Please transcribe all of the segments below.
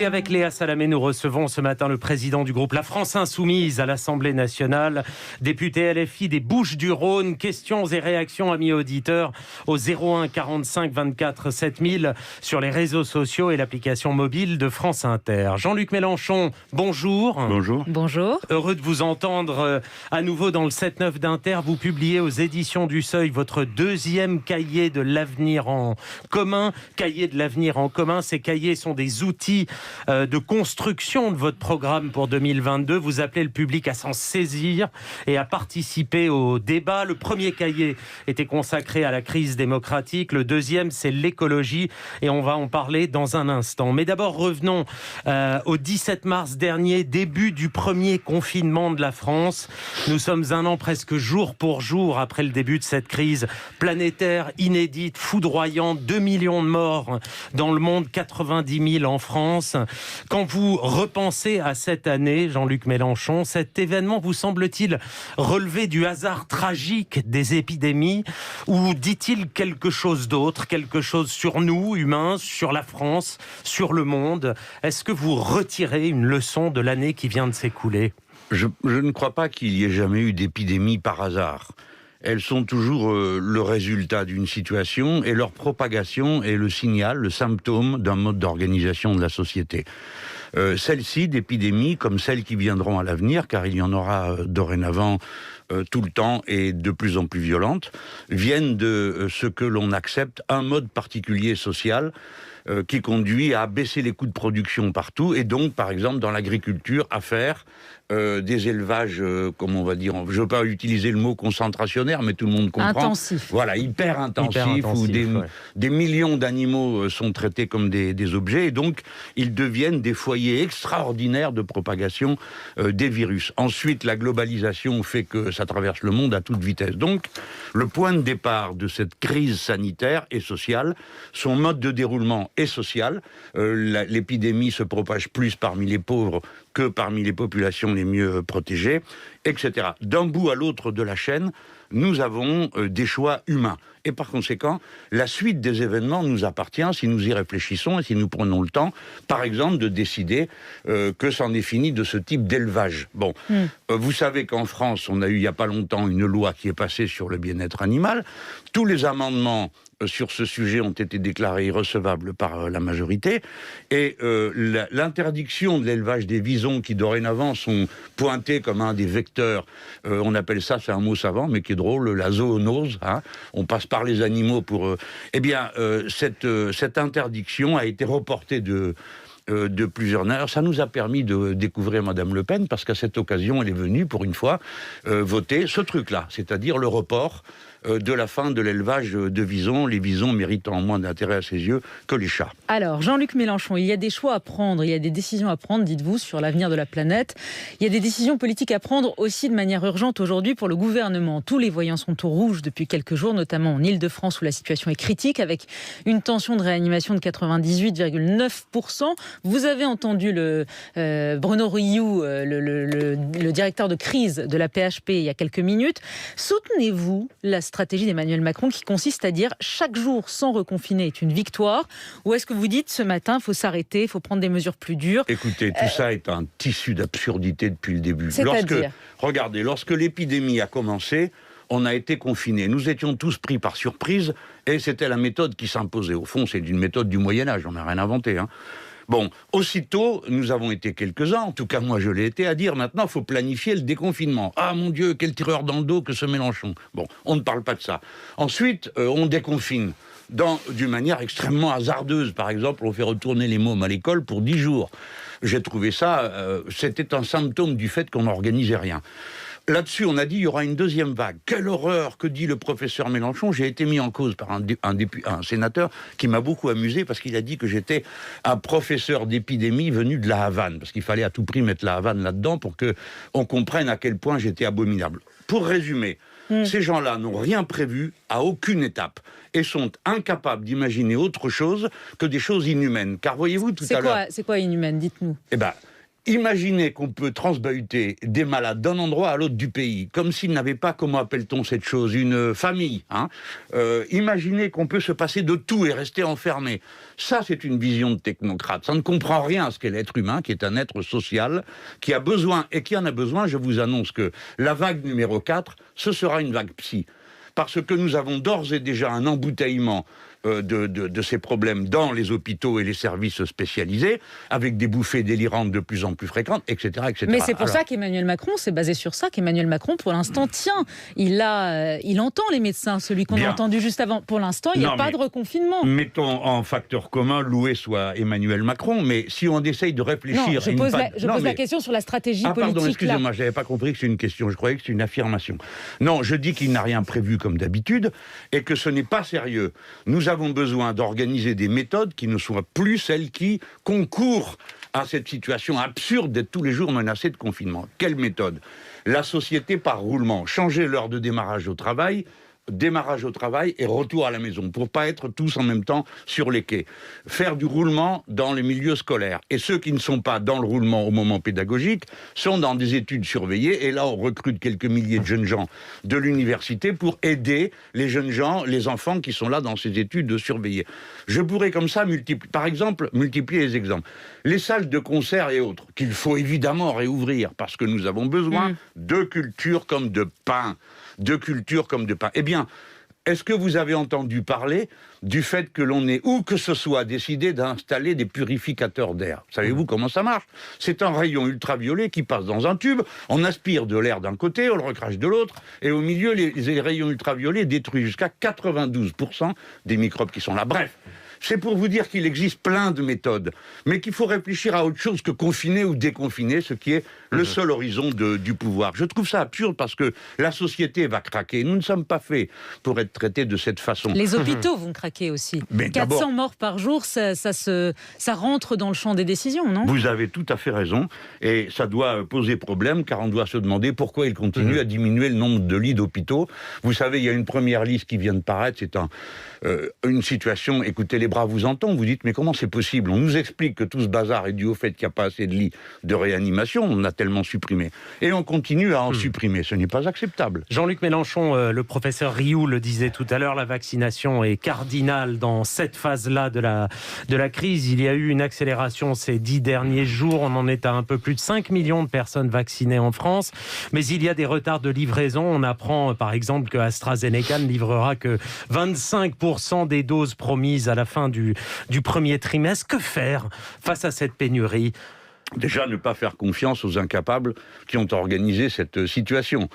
Et avec Léa Salamé, nous recevons ce matin le président du groupe La France Insoumise à l'Assemblée nationale, député LFI des Bouches-du-Rhône. Questions et réactions, amis auditeurs, au 01 45 24 7000 sur les réseaux sociaux et l'application mobile de France Inter. Jean-Luc Mélenchon, bonjour. Bonjour. Bonjour. Heureux de vous entendre à nouveau dans le 7-9 d'Inter. Vous publiez aux éditions du Seuil votre deuxième cahier de l'avenir en commun. Cahier de l'avenir en commun, ces cahiers sont des outils de construction de votre programme pour 2022. Vous appelez le public à s'en saisir et à participer au débat. Le premier cahier était consacré à la crise démocratique. Le deuxième, c'est l'écologie. Et on va en parler dans un instant. Mais d'abord, revenons au 17 mars dernier, début du premier confinement de la France. Nous sommes un an presque jour pour jour après le début de cette crise planétaire, inédite, foudroyante. 2 millions de morts dans le monde, 90 000 en France. Quand vous repensez à cette année, Jean-Luc Mélenchon, cet événement vous semble-t-il relever du hasard tragique des épidémies ou dit-il quelque chose d'autre, quelque chose sur nous, humains, sur la France, sur le monde? Est-ce que vous retirez une leçon de l'année qui vient de s'écouler? Je ne crois pas qu'il y ait jamais eu d'épidémie par hasard. Elles sont toujours le résultat d'une situation et leur propagation est le signal, le symptôme d'un mode d'organisation de la société. Celles-ci, d'épidémies, comme celles qui viendront à l'avenir, car il y en aura dorénavant tout le temps et de plus en plus violentes, viennent de ce que l'on accepte, un mode particulier social qui conduit à baisser les coûts de production partout et donc, par exemple, dans l'agriculture, à faire des élevages, comme on va dire, je ne veux pas utiliser le mot concentrationnaire, mais tout le monde comprend. Intensif. Voilà, hyper intensif, où des millions d'animaux sont traités comme des objets, et donc ils deviennent des foyers extraordinaires de propagation des virus. Ensuite, la globalisation fait que ça traverse le monde à toute vitesse. Donc, le point de départ de cette crise sanitaire et sociale, son mode de déroulement est social. L'épidémie se propage plus parmi les pauvres que parmi les populations les mieux protégées, etc. D'un bout à l'autre de la chaîne, nous avons des choix humains. Et par conséquent, la suite des événements nous appartient si nous y réfléchissons et si nous prenons le temps, par exemple, de décider que c'en est fini de ce type d'élevage. Bon, vous savez qu'en France, on a eu il n'y a pas longtemps une loi qui est passée sur le bien-être animal. Tous les amendements sur ce sujet ont été déclarés irrecevables par la majorité. Et l'interdiction de l'élevage des visons, qui dorénavant sont pointés comme un des vecteurs, on appelle ça, c'est un mot savant, mais qui est drôle, la zoonose, hein, on passe par les animaux pour... cette interdiction a été reportée de plusieurs heures. Ça nous a permis de découvrir Madame Le Pen, parce qu'à cette occasion, elle est venue, pour une fois, voter ce truc-là, c'est-à-dire le report de la fin de l'élevage de visons, les visons méritant moins d'intérêt à ses yeux que les chats. Alors, Jean-Luc Mélenchon, il y a des choix à prendre, il y a des décisions à prendre, dites-vous, sur l'avenir de la planète. Il y a des décisions politiques à prendre aussi de manière urgente aujourd'hui pour le gouvernement. Tous les voyants sont au rouge depuis quelques jours, notamment en Île-de-France où la situation est critique, avec une tension de réanimation de 98,9%. Vous avez entendu Bruno Rioux, le directeur de crise de la PHP, il y a quelques minutes. Soutenez-vous la stratégie d'Emmanuel Macron qui consiste à dire chaque jour sans reconfiner est une victoire, ou est-ce que vous dites ce matin il faut s'arrêter, il faut prendre des mesures plus dures? Écoutez, tout ça est un tissu d'absurdité depuis le début. C'est-à-dire ? Regardez, lorsque l'épidémie a commencé, on a été confinés. Nous étions tous pris par surprise et c'était la méthode qui s'imposait. Au fond, c'est une méthode du Moyen-Âge, on n'a rien inventé, hein. Bon, aussitôt, nous avons été quelques-uns, en tout cas moi je l'ai été, à dire maintenant il faut planifier le déconfinement. Ah mon Dieu, quel tireur dans le dos que ce Mélenchon. Bon, on ne parle pas de ça. Ensuite, on déconfine d'une manière extrêmement hasardeuse. Par exemple, on fait retourner les mômes à l'école pour 10 jours. J'ai trouvé ça, c'était un symptôme du fait qu'on n'organisait rien. Là-dessus, on a dit qu'il y aura une deuxième vague. Quelle horreur, que dit le professeur Mélenchon. J'ai été mis en cause par un sénateur qui m'a beaucoup amusé parce qu'il a dit que j'étais un professeur d'épidémie venu de la Havane, parce qu'il fallait à tout prix mettre la Havane là-dedans pour qu'on comprenne à quel point j'étais abominable. Pour résumer, ces gens-là n'ont rien prévu à aucune étape et sont incapables d'imaginer autre chose que des choses inhumaines. Car voyez-vous, tout à l'heure... C'est quoi inhumaine, dites-nous? Eh ben, Imaginez qu'on peut transbahuter des malades d'un endroit à l'autre du pays, comme s'ils n'avaient pas, comment appelle-t-on cette chose, une famille. Imaginez qu'on peut se passer de tout et rester enfermé. Ça, c'est une vision de technocrate. Ça ne comprend rien à ce qu'est l'être humain, qui est un être social, qui a besoin, et qui en a besoin. Je vous annonce que la vague numéro 4, ce sera une vague psy. Parce que nous avons d'ores et déjà un embouteillement de ces problèmes dans les hôpitaux et les services spécialisés, avec des bouffées délirantes de plus en plus fréquentes, etc. etc. Mais c'est pour ça qu'Emmanuel Macron, c'est basé sur ça qu'Emmanuel Macron, pour l'instant, tient. Il entend les médecins, celui qu'on a entendu juste avant. Pour l'instant, il n'y a pas de reconfinement. Mettons en facteur commun, loué soit Emmanuel Macron, mais si on essaye de réfléchir... Non, je pose la question sur la stratégie politique. Pardon, excusez-moi, je n'avais pas compris que c'est une question, je croyais que c'est une affirmation. Non, je dis qu'il n'a rien prévu comme d'habitude, et que ce n'est pas sérieux. Nous avons besoin d'organiser des méthodes qui ne soient plus celles qui concourent à cette situation absurde d'être tous les jours menacés de confinement. Quelle méthode ? La société par roulement. Changer l'heure de démarrage au travail et retour à la maison, pour pas être tous en même temps sur les quais. Faire du roulement dans les milieux scolaires. Et ceux qui ne sont pas dans le roulement au moment pédagogique sont dans des études surveillées, et là on recrute quelques milliers de jeunes gens de l'université pour aider les jeunes gens, les enfants qui sont là dans ces études surveillées. Je pourrais comme ça multiplier les exemples. Les salles de concert et autres, qu'il faut évidemment réouvrir, parce que nous avons besoin de culture comme de pain. Eh bien, est-ce que vous avez entendu parler du fait que l'on ait, ou que ce soit, décidé d'installer des purificateurs d'air ? Savez-vous comment ça marche ? C'est un rayon ultraviolet qui passe dans un tube, on aspire de l'air d'un côté, on le recrache de l'autre, et au milieu, les rayons ultraviolets détruisent jusqu'à 92% des microbes qui sont là. Bref. C'est pour vous dire qu'il existe plein de méthodes, mais qu'il faut réfléchir à autre chose que confiner ou déconfiner, ce qui est le seul horizon du pouvoir. Je trouve ça absurde parce que la société va craquer. Nous ne sommes pas faits pour être traités de cette façon. Les hôpitaux vont craquer aussi. Mais 400 morts par jour, ça rentre dans le champ des décisions, non ? Vous avez tout à fait raison, et ça doit poser problème, car on doit se demander pourquoi il continue à diminuer le nombre de lits d'hôpitaux. Vous savez, il y a une première liste qui vient de paraître, c'est une situation, écoutez, les bras vous entendent, vous dites, mais comment c'est possible ? On nous explique que tout ce bazar est dû au fait qu'il n'y a pas assez de lits de réanimation, on a tellement supprimé. Et on continue à en supprimer, ce n'est pas acceptable. Jean-Luc Mélenchon, le professeur Rioux le disait tout à l'heure, la vaccination est cardinale dans cette phase-là de la crise. Il y a eu une accélération ces 10 derniers jours, on en est à un peu plus de 5 millions de personnes vaccinées en France, mais il y a des retards de livraison. On apprend par exemple que AstraZeneca ne livrera que 25% des doses promises à la fin du premier trimestre. Que faire face à cette pénurie ? Déjà, ne pas faire confiance aux incapables qui ont organisé cette situation.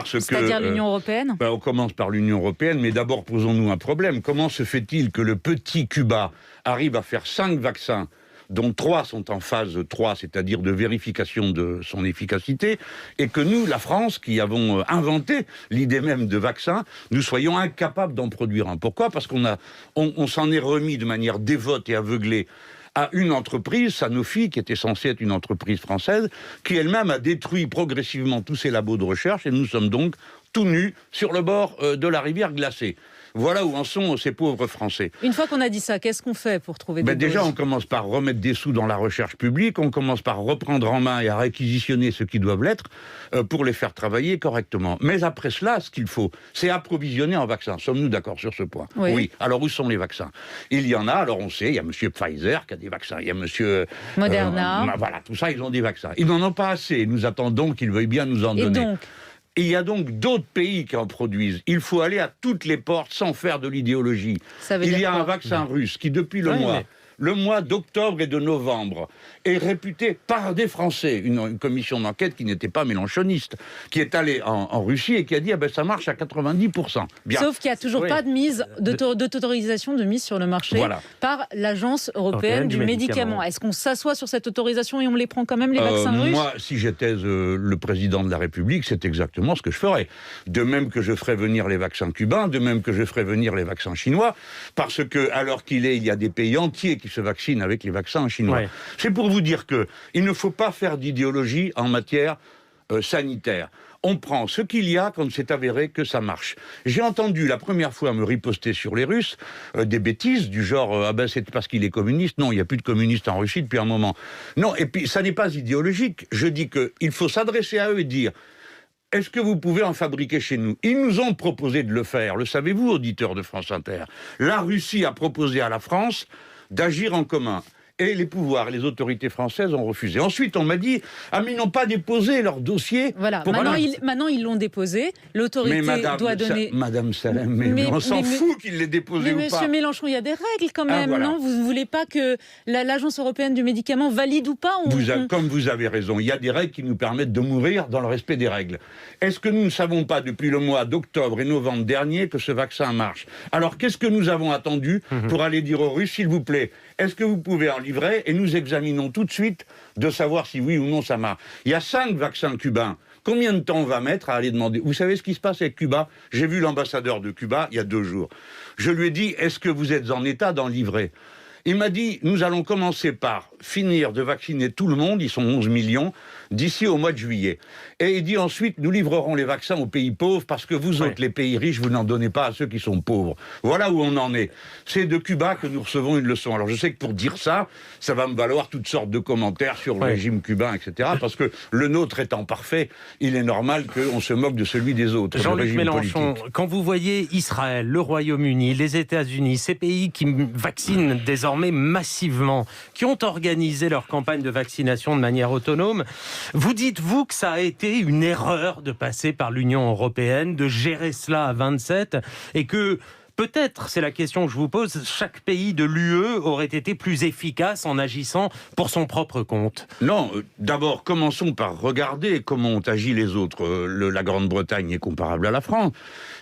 C'est-à-dire l'Union européenne ? On commence par l'Union européenne, mais d'abord posons-nous un problème. Comment se fait-il que le petit Cuba arrive à faire 5 vaccins dont 3 sont en phase 3, c'est-à-dire de vérification de son efficacité, et que nous, la France, qui avons inventé l'idée même de vaccin, nous soyons incapables d'en produire un. Pourquoi ? Parce qu'on s'en est remis de manière dévote et aveuglée à une entreprise, Sanofi, qui était censée être une entreprise française, qui elle-même a détruit progressivement tous ses labos de recherche, et nous sommes donc tout nus sur le bord de la rivière glacée. Voilà où en sont ces pauvres Français. Une fois qu'on a dit ça, qu'est-ce qu'on fait pour trouver des doses ? Déjà, on commence par remettre des sous dans la recherche publique, on commence par reprendre en main et à réquisitionner ceux qui doivent l'être pour les faire travailler correctement. Mais après cela, ce qu'il faut, c'est approvisionner en vaccins. Sommes-nous d'accord sur ce point ? Oui. Alors, où sont les vaccins ? Il y en a, alors on sait, il y a M. Pfizer qui a des vaccins, il y a M. Moderna. Voilà, tout ça, ils ont des vaccins. Ils n'en ont pas assez. Nous attendons qu'ils veuillent bien nous en donner. Il y a donc d'autres pays qui en produisent. Il faut aller à toutes les portes sans faire de l'idéologie. Il y a un vaccin russe qui, depuis le mois d'octobre et de novembre, est réputé par des Français, une commission d'enquête qui n'était pas mélenchoniste, qui est allée en Russie et qui a dit ça marche à 90%. Bien. Sauf qu'il n'y a toujours pas de mise d'autorisation de mise sur le marché par l'Agence européenne du médicament. Est-ce qu'on s'assoit sur cette autorisation et on les prend quand même, les vaccins russes ? Moi, si j'étais le président de la République, c'est exactement ce que je ferais. De même que je ferais venir les vaccins cubains, de même que je ferais venir les vaccins chinois, parce que, alors il y a des pays entiers qui se vaccinent avec les vaccins chinois. C'est pour vous dire qu'il ne faut pas faire d'idéologie en matière sanitaire. On prend ce qu'il y a quand c'est avéré que ça marche. J'ai entendu la première fois me riposter sur les Russes des bêtises du genre c'est parce qu'il est communiste. Non, il n'y a plus de communistes en Russie depuis un moment. Non, et puis ça n'est pas idéologique. Je dis qu'il faut s'adresser à eux et dire: est-ce que vous pouvez en fabriquer chez nous? Ils nous ont proposé de le faire. Le savez-vous, auditeurs de France Inter? La Russie a proposé à la France d'agir en commun. Et les pouvoirs, les autorités françaises ont refusé. Ensuite, on m'a dit, mais ils n'ont pas déposé leur dossier. Voilà, maintenant ils l'ont déposé. L'autorité doit donner... Madame Salem, mais on s'en fout qu'il l'ait déposé ou pas. Monsieur Mélenchon, il y a des règles quand même, voilà. Non, vous ne voulez pas que l'Agence européenne du médicament valide ou pas? Comme vous avez raison, il y a des règles qui nous permettent de mourir dans le respect des règles. Est-ce que nous ne savons pas depuis le mois d'octobre et novembre dernier que ce vaccin marche? Alors, qu'est-ce que nous avons attendu pour aller dire aux Russes, s'il vous plaît, est-ce que vous pouvez en livrer? Et nous examinons tout de suite de savoir si oui ou non ça marche. Il y a 5 vaccins cubains. Combien de temps on va mettre à aller demander? Vous savez ce qui se passe avec Cuba? J'ai vu l'ambassadeur de Cuba il y a 2 jours. Je lui ai dit, est-ce que vous êtes en état d'en livrer? Il m'a dit, nous allons commencer par finir de vacciner tout le monde, ils sont 11 millions, d'ici au mois de juillet. Et il dit ensuite, nous livrerons les vaccins aux pays pauvres parce que vous autres, les pays riches, vous n'en donnez pas à ceux qui sont pauvres. Voilà où on en est. C'est de Cuba que nous recevons une leçon. Alors je sais que pour dire ça, ça va me valoir toutes sortes de commentaires sur le régime cubain, etc. Parce que le nôtre étant parfait, il est normal qu'on se moque de celui des autres. Jean-Luc Mélenchon, quand vous voyez Israël, le Royaume-Uni, les États-Unis, ces pays qui vaccinent désormais massivement, qui ont organisé leur campagne de vaccination de manière autonome, vous dites-vous que ça a été une erreur de passer par l'Union européenne, de gérer cela à 27, et que peut-être, c'est la question que je vous pose, chaque pays de l'UE aurait été plus efficace en agissant pour son propre compte? Non, d'abord, commençons par regarder comment ont agi les autres. La Grande-Bretagne est comparable à la France.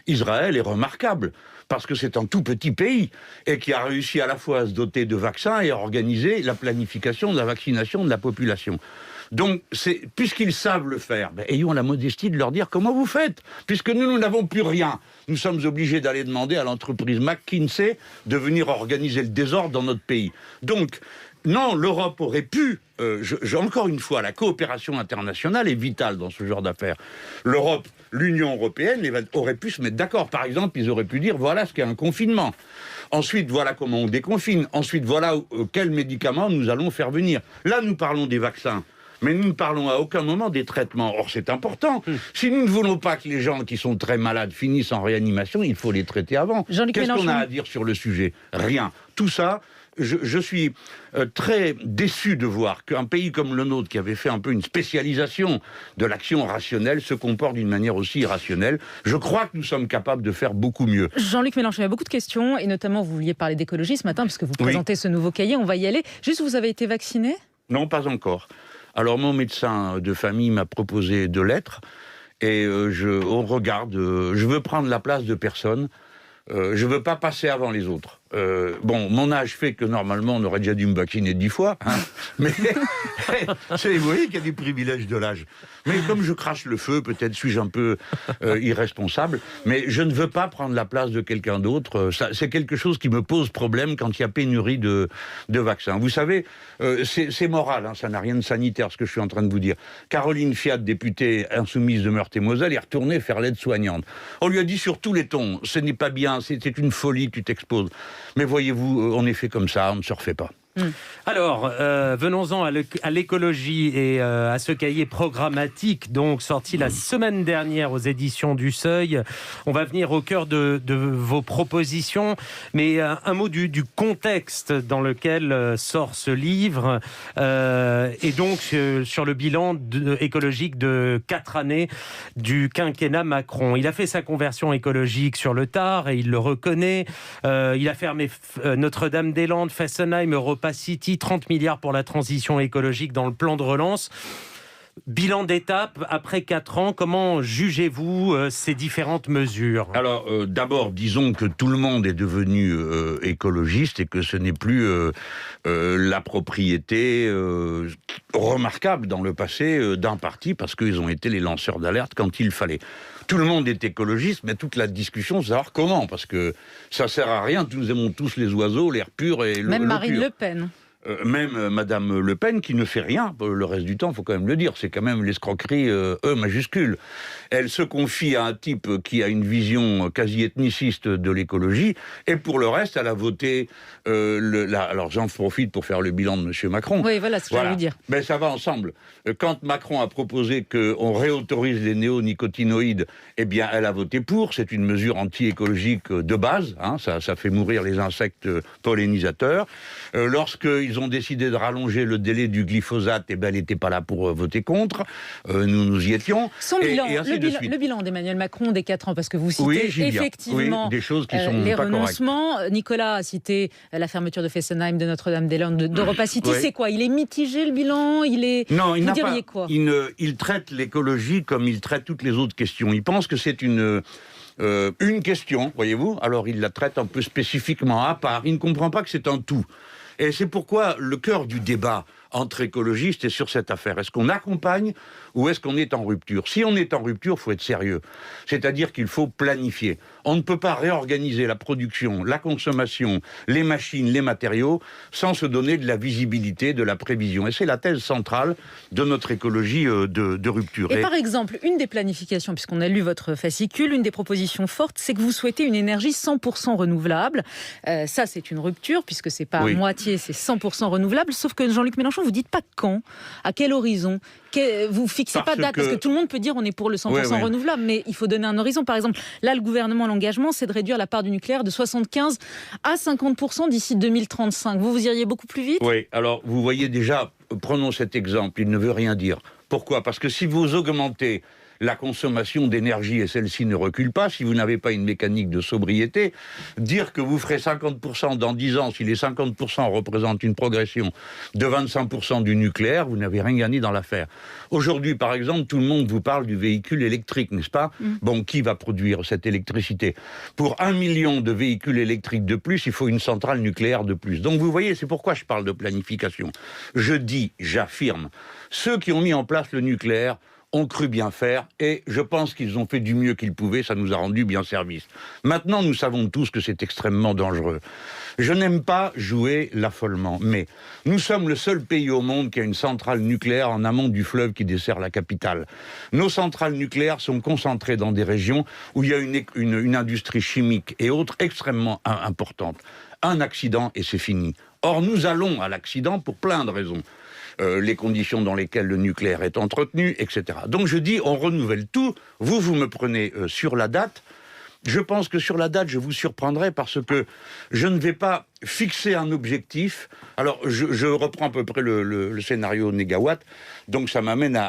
Israël est remarquable, parce que c'est un tout petit pays, et qui a réussi à la fois à se doter de vaccins et à organiser la planification de la vaccination de la population. Donc, puisqu'ils savent le faire, ayons la modestie de leur dire comment vous faites. Puisque nous n'avons plus rien, nous sommes obligés d'aller demander à l'entreprise McKinsey de venir organiser le désordre dans notre pays. Donc, non, l'Europe aurait pu, encore une fois, la coopération internationale est vitale dans ce genre d'affaires. L'Europe, l'Union européenne aurait pu se mettre d'accord. Par exemple, ils auraient pu dire, voilà ce qu'est un confinement. Ensuite, voilà comment on déconfine. Ensuite, voilà quels médicaments nous allons faire venir. Là, nous parlons des vaccins. Mais nous ne parlons à aucun moment des traitements. Or, c'est important. Si nous ne voulons pas que les gens qui sont très malades finissent en réanimation, il faut les traiter avant. Qu'est-ce qu'on a à dire sur le sujet? Rien. Tout ça, je suis très déçu de voir qu'un pays comme le nôtre, qui avait fait un peu une spécialisation de l'action rationnelle, se comporte d'une manière aussi irrationnelle. Je crois que nous sommes capables de faire beaucoup mieux. Jean-Luc Mélenchon, il y a beaucoup de questions, et notamment vous vouliez parler d'écologie ce matin, parce que vous présentez ce nouveau cahier, on va y aller. Juste, vous avez été vacciné? Non, pas encore. Alors mon médecin de famille m'a proposé 2 lettres, et on regarde, je veux prendre la place de personne, je veux pas passer avant les autres. Mon âge fait que normalement on aurait déjà dû me vacciner 10 fois, hein, mais vous voyez qu'il y a des privilèges de l'âge. Mais comme je crache le feu, peut-être suis-je un peu irresponsable, mais je ne veux pas prendre la place de quelqu'un d'autre. C'est quelque chose qui me pose problème quand il y a pénurie de vaccins. Vous savez, c'est moral, hein, ça n'a rien de sanitaire ce que je suis en train de vous dire. Caroline Fiat, députée insoumise de Meurthe-et-Moselle, est retournée faire l'aide-soignante. On lui a dit sur tous les tons, ce n'est pas bien, c'est une folie, tu t'exposes. Mais voyez-vous, on est fait comme ça, on ne se refait pas. Alors, venons-en à l'écologie et à ce cahier programmatique, donc sorti la semaine dernière aux éditions du Seuil. On va venir au cœur de vos propositions, mais un mot du contexte dans lequel sort ce livre, et donc sur le bilan écologique de 4 années du quinquennat Macron. Il a fait sa conversion écologique sur le tard, et il le reconnaît. Il a fermé Notre-Dame-des-Landes, Fessenheim, Europa City, 30 milliards pour la transition écologique dans le plan de relance. Bilan d'étape, après 4 ans, comment jugez-vous ces différentes mesures? Alors, d'abord, disons que tout le monde est devenu écologiste et que ce n'est plus la propriété remarquable dans le passé d'un parti, parce qu'ils ont été les lanceurs d'alerte quand il fallait. Tout le monde est écologiste, mais toute la discussion, c'est savoir comment, parce que ça sert à rien, nous aimons tous les oiseaux, l'air pur et l'eau pure. Même Marine Le Pen. même Madame Le Pen, qui ne fait rien, le reste du temps, il faut quand même le dire, c'est quand même l'escroquerie E majuscule. Elle se confie à un type qui a une vision quasi ethniciste de l'écologie, et pour le reste, elle a voté... alors j'en profite pour faire le bilan de M. Macron. Oui, voilà ce que j'allais vous dire. Mais ça va ensemble. Quand Macron a proposé qu'on réautorise les néonicotinoïdes, eh bien, elle a voté pour. C'est une mesure anti-écologique de base. Hein, ça fait mourir les insectes pollinisateurs. Lorsqu'ils ont décidé de rallonger le délai du glyphosate, eh ben, elle n'était pas là pour voter contre. Nous y étions. Son bilan, le bilan d'Emmanuel Macron des 4 ans, parce que vous citez effectivement des choses qui sont les pas renoncements. Correctes. Nicolas a cité la fermeture de Fessenheim, de Notre-Dame-des-Landes, d'Europa City. C'est quoi? Il est mitigé, le bilan? Non, vous diriez quoi? Il traite l'écologie comme il traite toutes les autres questions. Il pense que c'est une question, voyez-vous. Alors il la traite un peu spécifiquement à part. Il ne comprend pas que c'est un tout. Et c'est pourquoi le cœur du débat entre écologistes est sur cette affaire. Est-ce qu'on accompagne ou est-ce qu'on est en rupture? Si on est en rupture, il faut être sérieux. C'est-à-dire qu'il faut planifier. On ne peut pas réorganiser la production, la consommation, les machines, les matériaux, sans se donner de la visibilité, de la prévision. Et c'est la thèse centrale de notre écologie de rupture. Et par exemple, une des planifications, puisqu'on a lu votre fascicule, une des propositions fortes, c'est que vous souhaitez une énergie 100% renouvelable. Ça, c'est une rupture, puisque c'est pas à moitié, c'est 100% renouvelable. Sauf que Jean-Luc Mélenchon, vous dites pas quand, à quel horizon. Vous fixez pas de date, parce que tout le monde peut dire on est pour le 100% renouvelable, mais il faut donner un horizon. Par exemple, là, le gouvernement, l'engagement, c'est de réduire la part du nucléaire de 75 à 50% d'ici 2035. Vous iriez beaucoup plus vite? Oui, alors vous voyez déjà, prenons cet exemple, il ne veut rien dire. Pourquoi? Parce que si vous augmentez la consommation d'énergie et celle-ci ne recule pas, si vous n'avez pas une mécanique de sobriété, dire que vous ferez 50% dans 10 ans, si les 50% représentent une progression de 25% du nucléaire, vous n'avez rien gagné dans l'affaire. Aujourd'hui, par exemple, tout le monde vous parle du véhicule électrique, n'est-ce pas? Bon, qui va produire cette électricité? Pour 1 million de véhicules électriques de plus, il faut une centrale nucléaire de plus. Donc vous voyez, c'est pourquoi je parle de planification. J'affirme, ceux qui ont mis en place le nucléaire ont cru bien faire, et je pense qu'ils ont fait du mieux qu'ils pouvaient, ça nous a rendu bien service. Maintenant, nous savons tous que c'est extrêmement dangereux. Je n'aime pas jouer l'affolement, mais nous sommes le seul pays au monde qui a une centrale nucléaire en amont du fleuve qui dessert la capitale. Nos centrales nucléaires sont concentrées dans des régions où il y a une industrie chimique et autres extrêmement importante. Un accident et c'est fini. Or, nous allons à l'accident pour plein de raisons. Les conditions dans lesquelles le nucléaire est entretenu, etc. Donc je dis, on renouvelle tout. Vous me prenez sur la date. Je pense que sur la date, je vous surprendrai parce que je ne vais pas fixer un objectif. Alors, je reprends à peu près le scénario négawatt, donc ça m'amène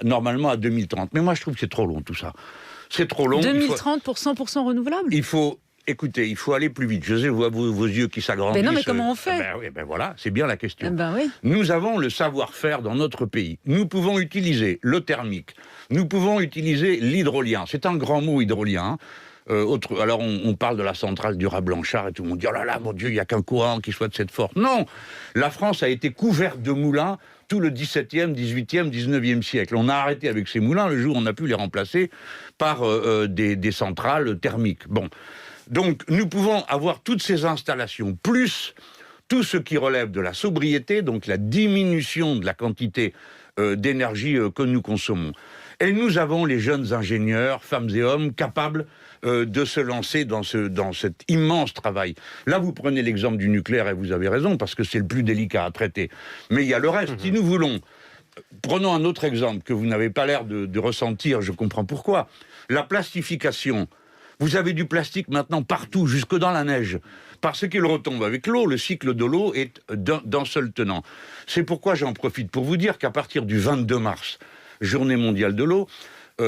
normalement à 2030. Mais moi, je trouve que c'est trop long, tout ça. C'est trop long. 2030 pour 100% renouvelable? Écoutez, il faut aller plus vite. Je sais, vos yeux qui s'agrandissent. Mais non, mais comment on fait? Voilà, c'est bien la question. Oui. Nous avons le savoir-faire dans notre pays. Nous pouvons utiliser le thermique. Nous pouvons utiliser l'hydrolien. C'est un grand mot, hydrolien. Alors on parle de la centrale du Rat-Blanchard et tout le monde dit « Oh là là, mon Dieu, il n'y a qu'un courant qui soit de cette force. » Non, la France a été couverte de moulins tout le 17e, 18e, 19e siècle. On a arrêté avec ces moulins le jour où on a pu les remplacer par des centrales thermiques. Bon. Donc, nous pouvons avoir toutes ces installations, plus tout ce qui relève de la sobriété, donc la diminution de la quantité d'énergie que nous consommons. Et nous avons les jeunes ingénieurs, femmes et hommes, capables de se lancer dans cet immense travail. Là, vous prenez l'exemple du nucléaire, et vous avez raison, parce que c'est le plus délicat à traiter. Mais il y a le reste. Si nous voulons... Prenons un autre exemple que vous n'avez pas l'air de ressentir, je comprends pourquoi. La plastification... Vous avez du plastique maintenant partout, jusque dans la neige, parce qu'il retombe avec l'eau. Le cycle de l'eau est d'un seul tenant. C'est pourquoi j'en profite pour vous dire qu'à partir du 22 mars, Journée mondiale de l'eau,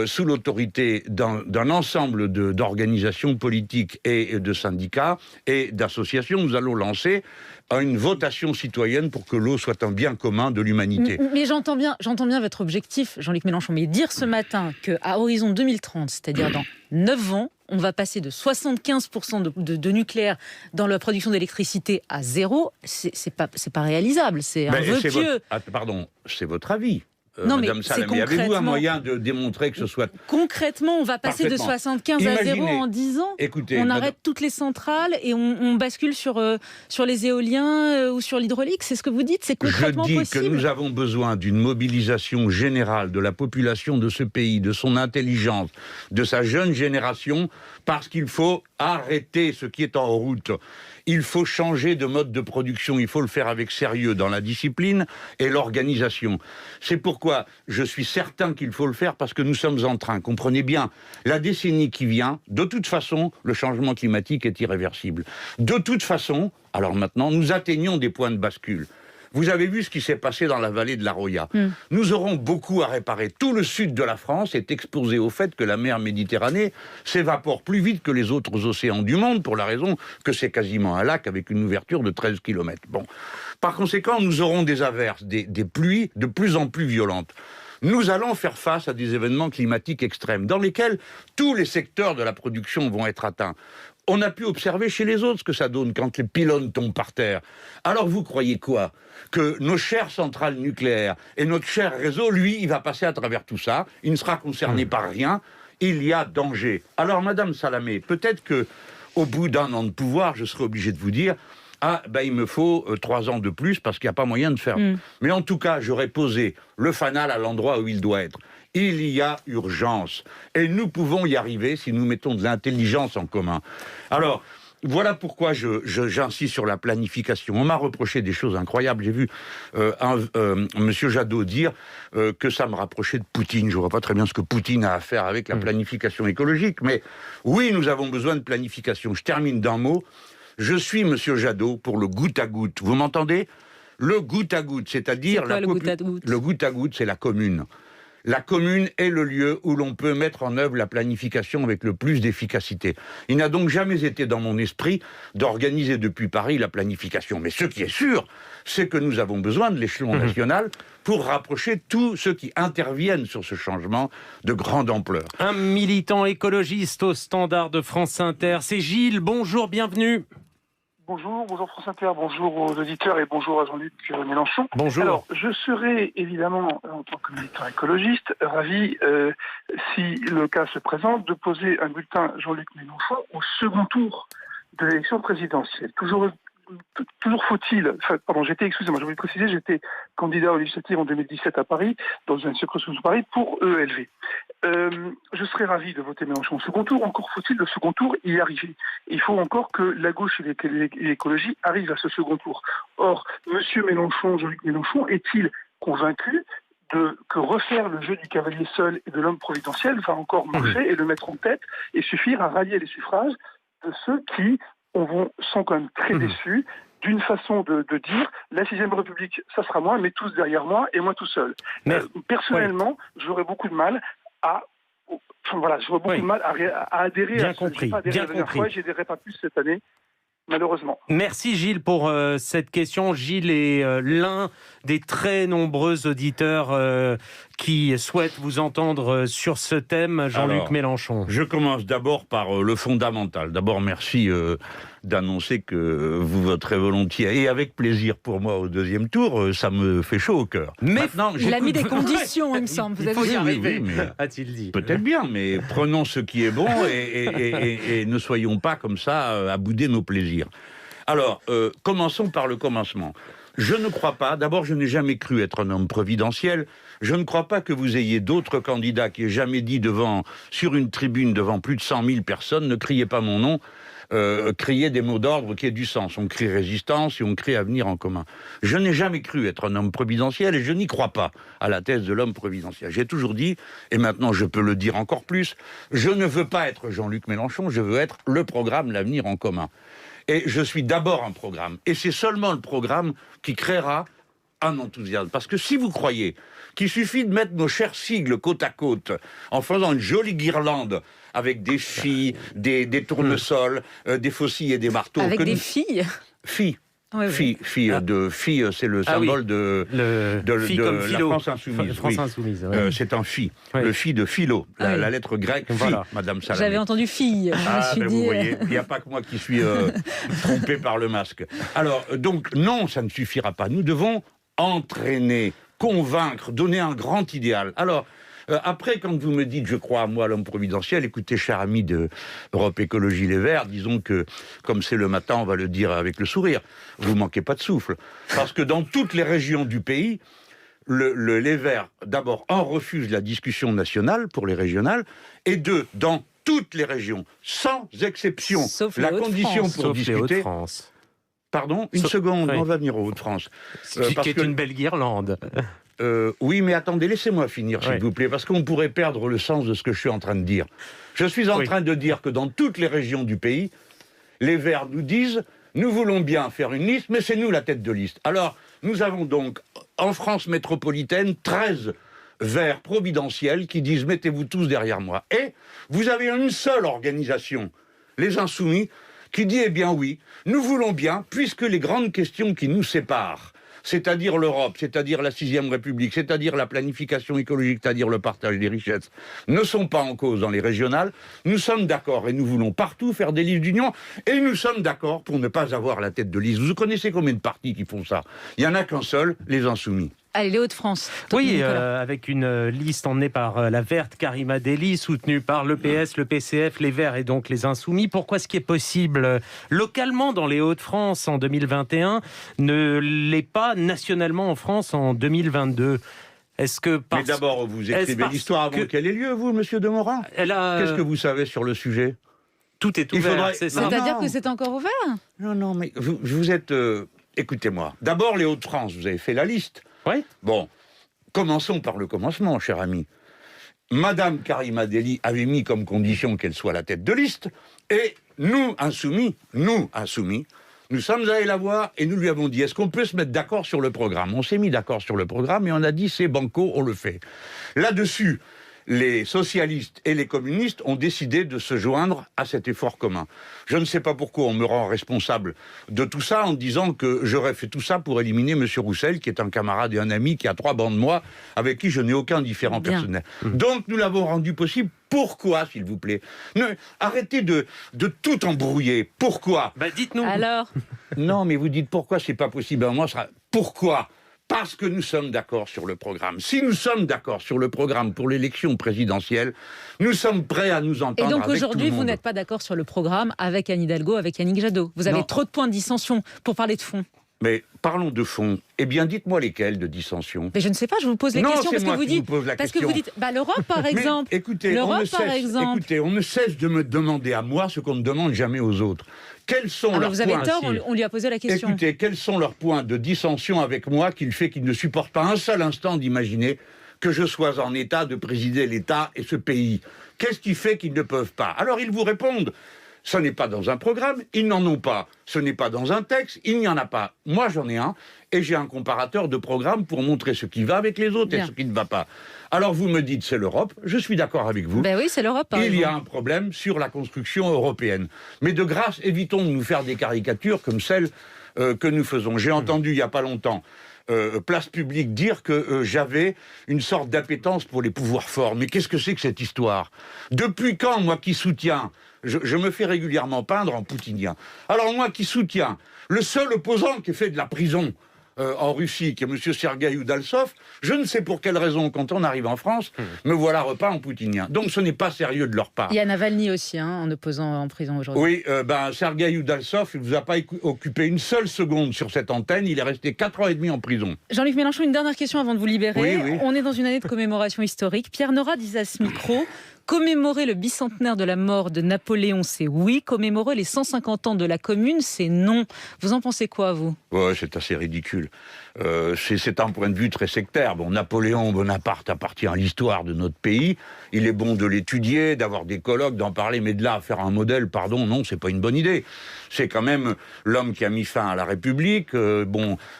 sous l'autorité d'un ensemble d'organisations politiques et de syndicats et d'associations, nous allons lancer une votation citoyenne pour que l'eau soit un bien commun de l'humanité. Mais j'entends bien votre objectif, Jean-Luc Mélenchon, mais dire ce matin qu'à horizon 2030, c'est-à-dire dans 9 ans, on va passer de 75% de nucléaire dans la production d'électricité à 0, c'est pas réalisable, c'est un vœu pieux. Pardon, c'est votre avis. Non, Madame Salamé, avez-vous un moyen de démontrer que ce soit... Concrètement, on va passer de 75 à 0 en 10 ans. Écoutez, on arrête toutes les centrales et on bascule sur les éoliens ou sur l'hydraulique. C'est ce que vous dites? C'est concrètement possible? Je dis que nous avons besoin d'une mobilisation générale de la population de ce pays, de son intelligence, de sa jeune génération, parce qu'il faut arrêter ce qui est en route. Il faut changer de mode de production, il faut le faire avec sérieux dans la discipline et l'organisation. C'est pourquoi je suis certain qu'il faut le faire, parce que nous sommes en train, comprenez bien, la décennie qui vient, de toute façon, le changement climatique est irréversible. De toute façon, alors maintenant, nous atteignons des points de bascule. Vous avez vu ce qui s'est passé dans la vallée de la Roya. Nous aurons beaucoup à réparer. Tout le sud de la France est exposé au fait que la mer Méditerranée s'évapore plus vite que les autres océans du monde, pour la raison que c'est quasiment un lac avec une ouverture de 13 km. Bon. Par conséquent, nous aurons des averses, des pluies de plus en plus violentes. Nous allons faire face à des événements climatiques extrêmes, dans lesquels tous les secteurs de la production vont être atteints. On a pu observer chez les autres ce que ça donne quand les pylônes tombent par terre. Alors vous croyez quoi? Que nos chères centrales nucléaires et notre cher réseau, lui, il va passer à travers tout ça, il ne sera concerné par rien, il y a danger. Alors Madame Salamé, peut-être que au bout d'un an de pouvoir, je serai obligé de vous dire, il me faut 3 ans de plus parce qu'il n'y a pas moyen de faire. Mais en tout cas, j'aurais posé le fanal à l'endroit où il doit être. Il y a urgence. Et nous pouvons y arriver si nous mettons de l'intelligence en commun. Alors, voilà pourquoi j'insiste sur la planification. On m'a reproché des choses incroyables. J'ai vu M. Jadot dire que ça me rapprochait de Poutine. Je ne vois pas très bien ce que Poutine a à faire avec la planification écologique. Mais oui, nous avons besoin de planification. Je termine d'un mot. Je suis, M. Jadot, pour le goutte à goutte. Vous m'entendez? Le goutte à goutte, c'est-à-dire... le goutte à goutte? Le goutte à goutte, c'est la commune. La commune est le lieu où l'on peut mettre en œuvre la planification avec le plus d'efficacité. Il n'a donc jamais été dans mon esprit d'organiser depuis Paris la planification. Mais ce qui est sûr, c'est que nous avons besoin de l'échelon national pour rapprocher tous ceux qui interviennent sur ce changement de grande ampleur. Un militant écologiste au standard de France Inter, c'est Gilles. Bonjour, bienvenue. Bonjour France Inter, bonjour aux auditeurs et bonjour à Jean-Luc Mélenchon. Bonjour. Alors, je serais évidemment, en tant que militant écologiste, ravi, si le cas se présente, de poser un bulletin Jean-Luc Mélenchon au second tour de l'élection présidentielle. Toujours faut-il... j'ai oublié de préciser, j'étais candidat aux législatives en 2017 à Paris, dans une circonscription de Paris, pour ELV. Je serais ravi de voter Mélenchon au second tour. Encore faut-il le second tour y arriver. Il faut encore que la gauche et l'écologie arrivent à ce second tour. Or, Monsieur Mélenchon, Jean-Luc Mélenchon, est-il convaincu que refaire le jeu du cavalier seul et de l'homme providentiel va encore marcher et le mettre en tête et suffire à rallier les suffrages de ceux qui sont quand même très déçus d'une façon de dire la 6ème République, ça sera moi, mais tous derrière moi et moi tout seul. Personnellement, j'aurais beaucoup de mal à adhérer bien à ce compris, j'ai pas adhéré la dernière fois, j'y adhérerai pas plus cette année. Malheureusement. Merci Gilles pour cette question. Gilles est l'un des très nombreux auditeurs qui souhaitent vous entendre sur ce thème. Jean-Luc Mélenchon. Je commence d'abord par le fondamental. D'abord, merci d'annoncer que vous voterez volontiers et avec plaisir pour moi au deuxième tour. Ça me fait chaud au cœur. Mais maintenant, il a mis des conditions, il me semble. Il faut y arriver, a-t-il dit. Peut-être bien, mais prenons ce qui est bon et ne soyons pas comme ça à bouder nos plaisirs. Alors, commençons par le commencement. Je ne crois pas, d'abord je n'ai jamais cru être un homme providentiel, je ne crois pas que vous ayez d'autres candidats qui aient jamais dit sur une tribune devant plus de 100 000 personnes, ne criez pas mon nom, criez des mots d'ordre qui aient du sens. On crie résistance et on crie avenir en commun. Je n'ai jamais cru être un homme providentiel et je n'y crois pas à la thèse de l'homme providentiel. J'ai toujours dit, et maintenant je peux le dire encore plus, je ne veux pas être Jean-Luc Mélenchon, je veux être le programme L'Avenir en commun. Et je suis d'abord un programme. Et c'est seulement le programme qui créera un enthousiasme. Parce que si vous croyez qu'il suffit de mettre nos chers sigles côte à côte en faisant une jolie guirlande avec des filles, des tournesols, des faucilles et des marteaux... Avec des filles Filles. Oui. Fille, c'est le symbole de la France insoumise. France insoumise, oui. C'est un phi, le phi de philo, la lettre grecque phi, voilà. Madame Salamé. J'avais entendu fille. Vous voyez, il n'y a pas que moi qui suis trompé par le masque. Alors, donc, non, ça ne suffira pas. Nous devons entraîner convaincre, donner un grand idéal. Alors, après, quand vous me dites « je crois à moi, l'homme providentiel », écoutez, cher ami de Europe Écologie Les Verts, disons que, comme c'est le matin, on va le dire avec le sourire, vous manquez pas de souffle. Parce que dans toutes les régions du pays, les Verts, d'abord, refusent la discussion nationale pour les régionales, et deux, dans toutes les régions, sans exception, sauf la condition pour discuter... Pardon, une seconde, on va venir aux Hauts-de-France. Qui est une belle guirlande. Oui, mais attendez, laissez-moi finir, s'il vous plaît, parce qu'on pourrait perdre le sens de ce que je suis en train de dire. Je suis en train de dire que dans toutes les régions du pays, les Verts nous disent « nous voulons bien faire une liste, mais c'est nous la tête de liste ». Alors, nous avons donc, en France métropolitaine, 13 Verts providentiels qui disent « mettez-vous tous derrière moi ». Et vous avez une seule organisation, les Insoumis, qui dit « eh bien oui, nous voulons bien, puisque les grandes questions qui nous séparent, c'est-à-dire l'Europe, c'est-à-dire la 6e République, c'est-à-dire la planification écologique, c'est-à-dire le partage des richesses, ne sont pas en cause dans les régionales. Nous sommes d'accord et nous voulons partout faire des listes d'union et nous sommes d'accord pour ne pas avoir la tête de liste. Vous connaissez combien de partis qui font ça? Il n'y en a qu'un seul, les Insoumis. Allez, les Hauts-de-France. Oui, avec une liste emmenée par la verte Karima Delli, soutenue par le PS, le PCF, les Verts et donc les Insoumis. Pourquoi ce qui est possible localement dans les Hauts-de-France en 2021 ne l'est pas nationalement en France en 2022 ? Est-ce que Mais d'abord, vous écrivez l'histoire avant qu'elle ait lieu, vous, monsieur Demorand ? Qu'est-ce que vous savez sur le sujet ? Tout est ouvert, C'est-à-dire que c'est encore ouvert ? Non, mais vous êtes... Écoutez-moi. D'abord, les Hauts-de-France, vous avez fait la liste. Oui. Bon, commençons par le commencement, cher ami. Madame Karima Delli avait mis comme condition qu'elle soit la tête de liste, et nous, insoumis, nous sommes allés la voir et nous lui avons dit, est-ce qu'on peut se mettre d'accord sur le programme ? On s'est mis d'accord sur le programme et on a dit, c'est banco, on le fait. Là-dessus, les socialistes et les communistes ont décidé de se joindre à cet effort commun. Je ne sais pas pourquoi on me rend responsable de tout ça en disant que j'aurais fait tout ça pour éliminer M. Roussel, qui est un camarade et un ami qui a 3 bancs de moi, avec qui je n'ai aucun différend personnel. Donc nous l'avons rendu possible. Pourquoi, s'il vous plaît ? Arrêtez de tout embrouiller. Pourquoi ? Dites-nous. Alors ? Non, mais vous dites pourquoi c'est pas possible. Moi, pourquoi ? Parce que nous sommes d'accord sur le programme. Si nous sommes d'accord sur le programme pour l'élection présidentielle, nous sommes prêts à nous entendre. Et donc avec aujourd'hui, tout le monde. vous n'êtes pas d'accord sur le programme avec Anne Hidalgo, avec Yannick Jadot. Vous avez trop de points de dissension pour parler de fond. Mais parlons de fond. Eh bien, dites-moi lesquels de dissension. Mais je ne sais pas, je vous pose les questions parce que vous dites. Parce que vous dites, l'Europe par exemple. Mais, écoutez, on ne cesse de me demander à moi ce qu'on ne demande jamais aux autres. Quels sont leurs vous avez tort, on lui a posé la question. Écoutez, quels sont leurs points de dissension avec moi qui fait qu'ils ne supportent pas un seul instant d'imaginer que je sois en état de présider l'État et ce pays? Qu'est-ce qui fait qu'ils ne peuvent pas? Alors ils vous répondent. Ce n'est pas dans un programme, ils n'en ont pas. Ce n'est pas dans un texte, il n'y en a pas. Moi, j'en ai un, et j'ai un comparateur de programme pour montrer ce qui va avec les autres et ce qui ne va pas. Alors, vous me dites, c'est l'Europe, je suis d'accord avec vous. Ben oui, c'est l'Europe. Il y a un problème sur la construction européenne. Mais de grâce, évitons de nous faire des caricatures comme celles que nous faisons. J'ai entendu, il n'y a pas longtemps, Place Publique dire que j'avais une sorte d'appétence pour les pouvoirs forts. Mais qu'est-ce que c'est que cette histoire? Depuis quand, moi qui soutiens... Je me fais régulièrement peindre en poutinien. Alors moi qui soutiens le seul opposant qui fait de la prison en Russie, qui est M. Sergueï Udalsov, je ne sais pour quelle raison, quand on arrive en France, me voilà repeint en poutinien. Donc ce n'est pas sérieux de leur part. Il y a Navalny aussi, en opposant en prison aujourd'hui. Oui, Sergueï Udalsov, il ne vous a pas occupé une seule seconde sur cette antenne, il est resté 4 ans et demi en prison. Jean-Luc Mélenchon, une dernière question avant de vous libérer. Oui. On est dans une année de commémoration historique. Pierre Nora disait à ce micro... Commémorer le bicentenaire de la mort de Napoléon, c'est oui. Commémorer les 150 ans de la Commune, c'est non. Vous en pensez quoi, vous ? Ouais, c'est assez ridicule. C'est un point de vue très sectaire. Bon, Napoléon Bonaparte appartient à l'histoire de notre pays. Il est bon de l'étudier, d'avoir des colloques, d'en parler, mais de là à faire un modèle, pardon, non, c'est pas une bonne idée. C'est quand même l'homme qui a mis fin à la République,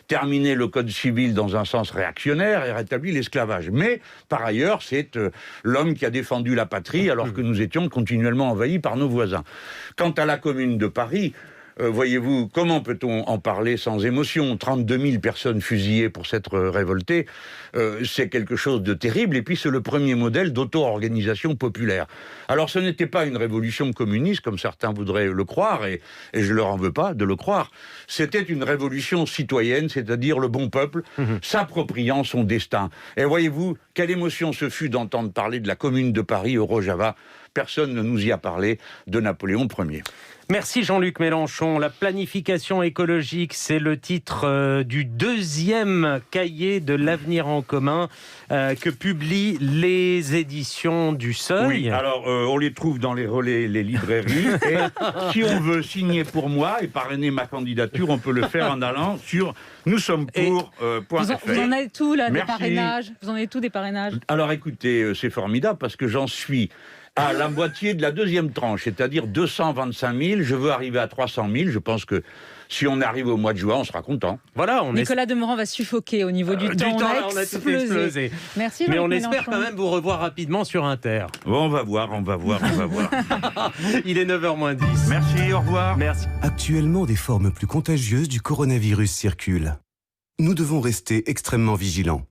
terminer le Code civil dans un sens réactionnaire et rétablir l'esclavage. Mais, par ailleurs, c'est l'homme qui a défendu la patrie alors que nous étions continuellement envahis par nos voisins. Quant à la Commune de Paris, voyez-vous, comment peut-on en parler sans émotion ? 32 000 personnes fusillées pour s'être révoltées, c'est quelque chose de terrible. Et puis, c'est le premier modèle d'auto-organisation populaire. Alors, ce n'était pas une révolution communiste, comme certains voudraient le croire, et je leur en veux pas de le croire. C'était une révolution citoyenne, c'est-à-dire le bon peuple s'appropriant son destin. Et voyez-vous, quelle émotion ce fut d'entendre parler de la Commune de Paris au Rojava. Personne ne nous y a parlé de Napoléon Ier. Merci Jean-Luc Mélenchon. La planification écologique, c'est le titre du deuxième cahier de l'avenir en commun que publient les éditions du Seuil. Oui, alors on les trouve dans les relais, les librairies. Et si on veut signer pour moi et parrainer ma candidature, on peut le faire en allant sur noussomespour.fr. Vous en avez tout là, des parrainages. Vous en avez tout des parrainages. Alors écoutez, c'est formidable parce que j'en suis à la moitié de la deuxième tranche, c'est-à-dire 225 000. Je veux arriver à 300 000. Je pense que si on arrive au mois de juin, on sera content. Voilà, Nicolas Demorand va suffoquer au niveau du temps. On a tout explosé. Merci. Mais on espère quand même vous revoir rapidement sur Inter. Bon, on va voir. Il est 9h moins 10. Merci, au revoir. Merci. Actuellement, des formes plus contagieuses du coronavirus circulent. Nous devons rester extrêmement vigilants.